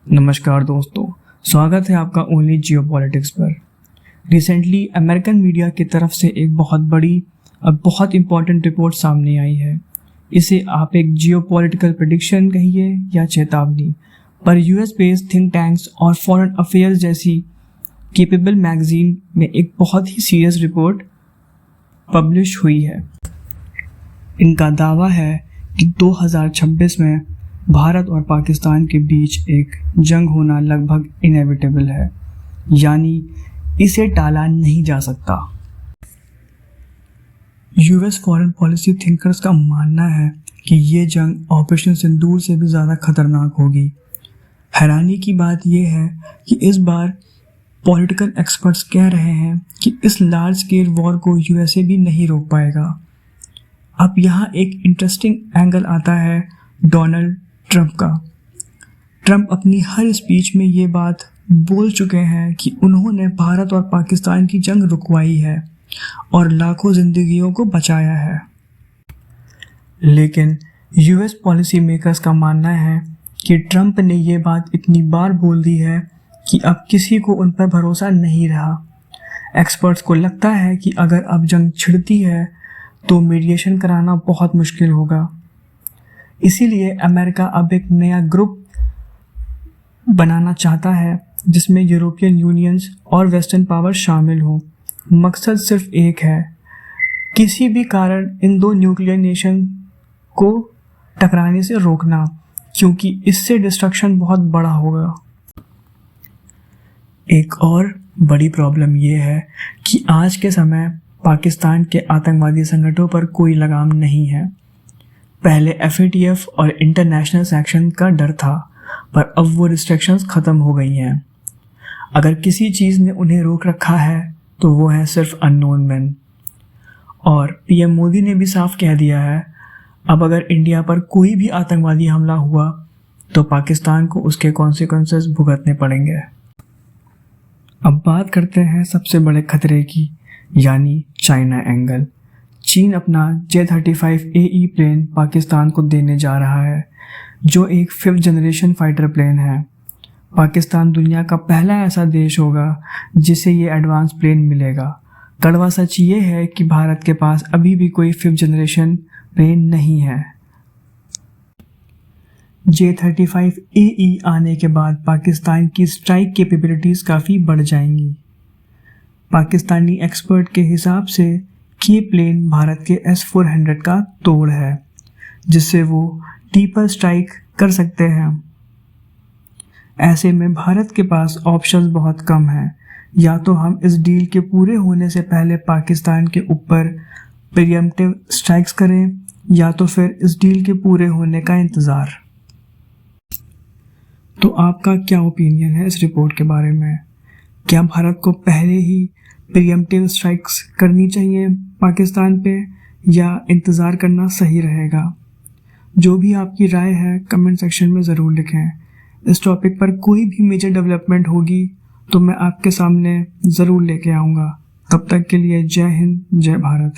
नमस्कार दोस्तों, स्वागत है आपका ओनली जियोपॉलिटिक्स पर। रिसेंटली अमेरिकन मीडिया की तरफ से एक बहुत बड़ी और बहुत इम्पोर्टेंट रिपोर्ट सामने आई है। इसे आप एक जियोपॉलिटिकल प्रेडिक्शन कहिए या चेतावनी, पर यूएस बेस्ड थिंक टैंक्स और फॉरेन अफेयर्स जैसी केपेबल मैगजीन में एक बहुत ही सीरियस रिपोर्ट पब्लिश हुई है। इनका दावा है कि 2026 में भारत और पाकिस्तान के बीच एक जंग होना लगभग इनेविटेबल है, यानी इसे टाला नहीं जा सकता। यूएस फॉरेन पॉलिसी थिंकर्स का मानना है कि ये जंग ऑपरेशन सिंदूर से भी ज़्यादा खतरनाक होगी। हैरानी की बात यह है कि इस बार पॉलिटिकल एक्सपर्ट्स कह रहे हैं कि इस लार्ज स्केल वॉर को यूएसए भी नहीं रोक पाएगा। अब यहाँ एक इंटरेस्टिंग एंगल आता है डोनाल्ड ट्रंप का। ट्रंप अपनी हर स्पीच में ये बात बोल चुके हैं कि उन्होंने भारत और पाकिस्तान की जंग रुकवाई है और लाखों जिंदगियों को बचाया है। लेकिन यूएस पॉलिसी मेकर्स का मानना है कि ट्रंप ने ये बात इतनी बार बोल दी है कि अब किसी को उन पर भरोसा नहीं रहा। एक्सपर्ट्स को लगता है कि अगर अब जंग छिड़ती है तो मीडिएशन कराना बहुत मुश्किल होगा। इसीलिए अमेरिका अब एक नया ग्रुप बनाना चाहता है जिसमें यूरोपियन यूनियंस और वेस्टर्न पावर शामिल हो। मकसद सिर्फ एक है, किसी भी कारण इन दो न्यूक्लियर नेशन को टकराने से रोकना, क्योंकि इससे डिस्ट्रक्शन बहुत बड़ा होगा। एक और बड़ी प्रॉब्लम यह है कि आज के समय पाकिस्तान के आतंकवादी संगठनों पर कोई लगाम नहीं है। पहले एफएटीएफ और इंटरनेशनल सैंक्शन का डर था, पर अब वो रिस्ट्रिक्शंस ख़त्म हो गई हैं। अगर किसी चीज़ ने उन्हें रोक रखा है तो वो है सिर्फ अननोन मैन। और पीएम मोदी ने भी साफ कह दिया है, अब अगर इंडिया पर कोई भी आतंकवादी हमला हुआ तो पाकिस्तान को उसके कॉन्सिक्वेंसेस भुगतने पड़ेंगे। अब बात करते हैं सबसे बड़े खतरे की, यानी चाइना एंगल। चीन अपना J-35AE प्लेन पाकिस्तान को देने जा रहा है, जो एक 5th जनरेशन फाइटर प्लेन है। पाकिस्तान दुनिया का पहला ऐसा देश होगा जिसे ये एडवांस प्लेन मिलेगा। कड़वा सच ये है कि भारत के पास अभी भी कोई 5th जनरेशन प्लेन नहीं है। J-35AE आने के बाद पाकिस्तान की स्ट्राइक कैपेबिलिटीज़ काफ़ी बढ़ जाएंगी। पाकिस्तानी एक्सपर्ट के हिसाब से ये प्लेन भारत के S-400 का तोड़ है, जिससे वो डीपर स्ट्राइक कर सकते हैं। ऐसे में भारत के पास ऑप्शंस बहुत कम हैं। या तो हम इस डील के पूरे होने से पहले पाकिस्तान के ऊपर प्रीएम्प्टिव स्ट्राइक्स करें, या तो फिर इस डील के पूरे होने का इंतज़ार। तो आपका क्या ओपिनियन है इस रिपोर्ट के बारे में? क्या भारत को पहले ही प्रीएम्प्टिव स्ट्राइक्स करनी चाहिए पाकिस्तान पे, या इंतज़ार करना सही रहेगा? जो भी आपकी राय है कमेंट सेक्शन में ज़रूर लिखें। इस टॉपिक पर कोई भी मेजर डेवलपमेंट होगी तो मैं आपके सामने ज़रूर लेके आऊँगा। तब तक के लिए जय हिंद, जय भारत।